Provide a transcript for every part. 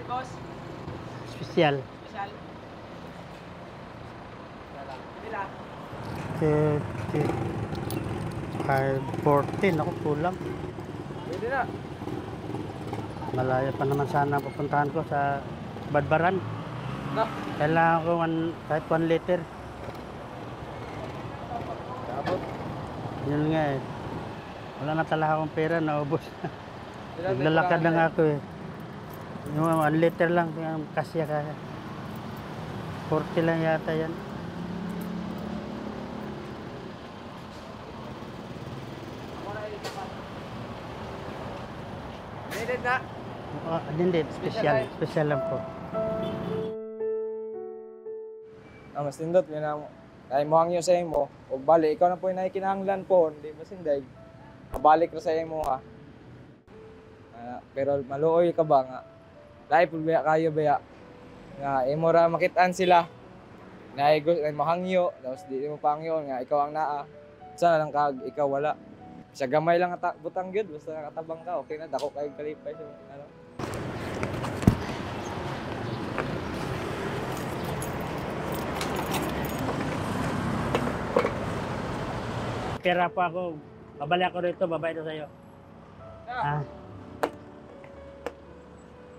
boss? Special. Special. Bila. 514. Ako, kulang. Pwede na. Malayo pa naman sana pupuntahan ko sa Badbaran. No. Kailangan ko kahit 1 liter. Abot. Yun nga eh. Wala na talaga akong pera, naubos. Ilan Naglalakad liter lang ako eh. Yung 1 liter lang, yung kasya kaya. 40 lang yata yan. Needed na. Hindi, special. Special lang po. Mas tindot yun ang kaya mo hangyo sa imo ug bali ikaw na po yung nakikinahanglan po hindi masinday mabalik ra sa imo ha. Pero maluoy ka ba nga lahi pud baya kayo baya nga imo ra makitaan sila na mo hangyo tapos di mo pangyo nga ikaw ang naa sana lang kag ikaw wala sa gamay lang butang gyud basta nakatabang ka okay na dako kay kalipay sa ano. Pera pa ako. Babalik ako rito, babayad ko sa'yo. Ha?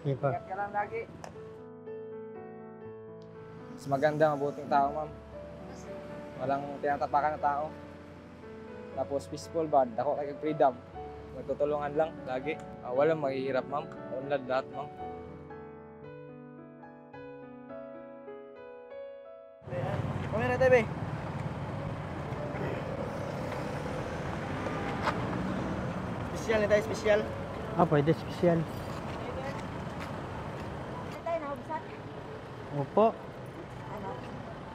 Sige po. Ingat ka lang lagi. Mas maganda, mabuting tao, ma'am. Walang tinatapakan na tao. Tapos peaceful ba? Dako kay freedom. Magtutulungan lang, lagi. Walang mahihirap, ma'am. Unlad lahat, ma'am. Kami na, Tebe. Special na tayo, special. Pwede special. Tayo nahubusan? Opo. Ano?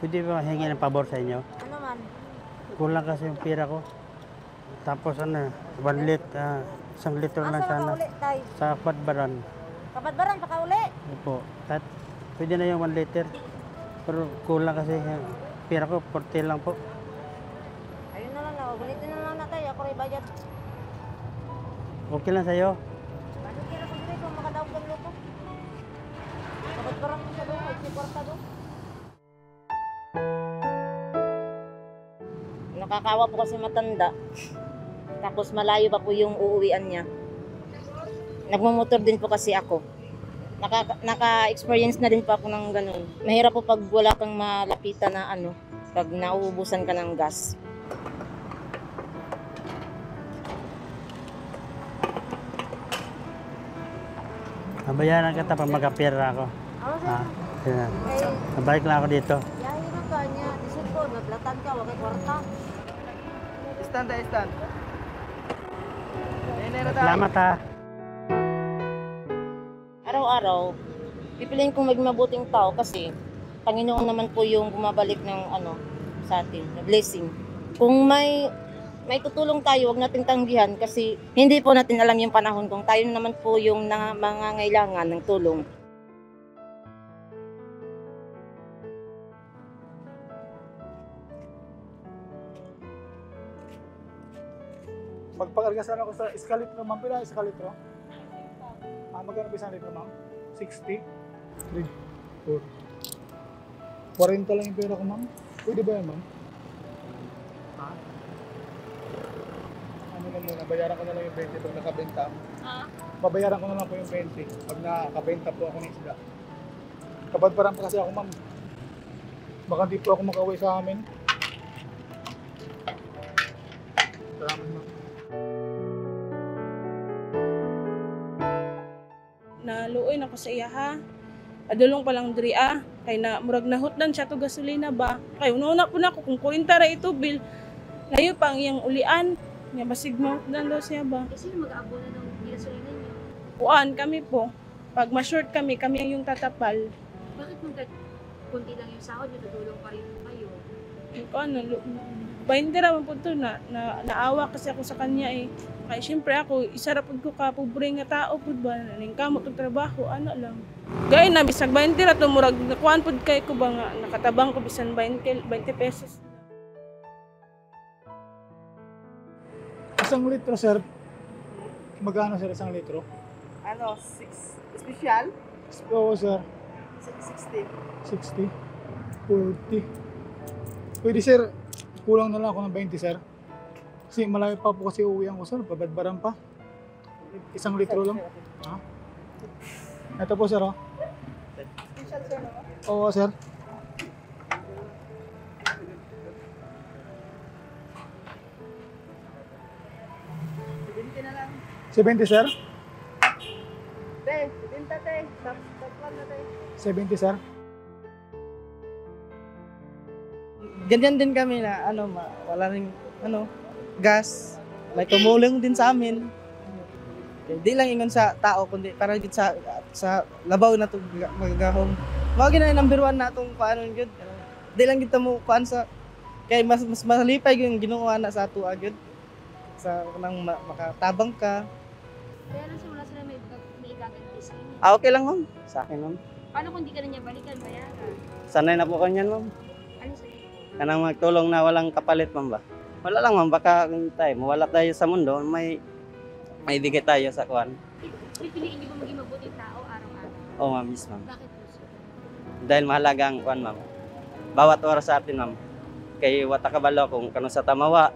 Pwede ba hingi ng pabor sa inyo? Ano man? Kulang kasi yung pera ko. Tapos 1 liter, 1 liter lang Asa sana. na uli tayo? Sa Badbaran. Kapatbaran pa ka uli? Opo. At pwede na yung 1 liter. Pero kulang kasi yung pera ko, 40 lang po. Ayun na lang na. Ulitin na lang na tayo. Ako rin bayad. Okay lang sa'yo? Bakit kira ko dito kung makadaog ng luto? Kapatbaran mo siya doon. Ay, si Porta doon. Nakakawa po kasi matanda. Tapos malayo pa po yung uuwian niya. Nagmumotor din po kasi ako. Naka-experience na din po ako ng ganun. Mahirap po pag wala kang malapitan na pag nauubusan ka ng gas. Nabayaran kita pag magkapira ako. Ha? Yan. Nabalik lang ako dito. Yahin na ka niya. Isip ko, naglatan ka, wag kay kwarta. Stand tayo, stand. Salamat ha. Araw-araw, pipiliin kong maging mabuting tao kasi Panginoon naman po yung bumabalik ng sa atin, na blessing. Kung may tutulong tayo, wag natin tanggihan kasi hindi po natin alam yung panahon kung tayo naman po yung mga ngailangan ng tulong. Magpakarga sana ako sa iskalitro, ma'am. Pila iskalitro? Magkano ba isang litro, ma'am? 60? 3, 4. 40 lang yung pera ko, ma'am. Pwede ba yan, ma'am? Ha? Ano lang muna, bayaran ko na lang yung 20 pag nakabenta. Babayaran ko na lang po yung 20 pag nakabenta po ako ng isda. Kabadbaran pa kasi ako, ma'am. Baka di po ako makauwi sa amin. Salamat, ma'am. Naluoy na ko sa iya ha. Adulong pa lang diri kay na murag nahutdan siya to gasolina ba. Kay una po na ko kung 40 ra ito bill. Layo pa ang iyang ulian. Nga basig mahutdan daw siya ba. Kasi mag-aabo na ng gasolina niyo. Kuan kami po. Pag ma-short kami ang yung tatapal. Bakit nung kunti lang yung sahod, natutulong pa rin kayo? Kuan na 20 ra man po to naawa kasi ako sa kanya eh. Kaya siyempre ako, isa ra pud ko ka pobre nga tao pud ba ning kamot og trabaho ana lang. Gay na bisag 20 ra to murag nakuan pud kay ko ba nga nakatabang ko bisan 20 pesos. Isang litro, sir. Magkano, sir, isang litro? Ano, 6 special? Oo, sir. 60. 60. 40. Pwede, sir. Kulang na lang ako ng 20, sir. Kasi malayo pa po kasi uuwihan ko, sir. Babadbaran pa. 1 litro lang. Ha? Ito po, sir, oh. Oo, sir. Bibinti na lang. 70, sir. Te, bibinta te. Taplan na te. 70, sir. Ganyan din kami na wala ring gas. May tumulong din sa amin. Di lang ingon sa tao kundi para gid sa labaw na to magagahom. Mao gina number 1 natong paano gyud. Di lang kita mo kuan sa kay mas malipay yung Ginoo na sa ato gyud. Sa nang makatabang ka. Kaya lang simula sila may igaganti sa inyo. Okay lang, ma'am. Sa akin, ma'am. Paano kung di ka na niya balikan, bayaran? Sanay na po kanyan, ma'am. Ano sa'yo? Kanang magtulong na walang kapalit, ma'am ba? Wala lang, ma'am. Baka tayo, mawala tayo sa mundo, may bigay tayo sa kuan. Pipiliin niyo ba maging mabuting tao araw-araw? Oo, ma'am, yes, ma'am. Bakit po sir? Dahil mahalaga ang kuan, ma'am. Bawat oras sa atin, ma'am. Kay wata kabalo kung kano sa tamawa,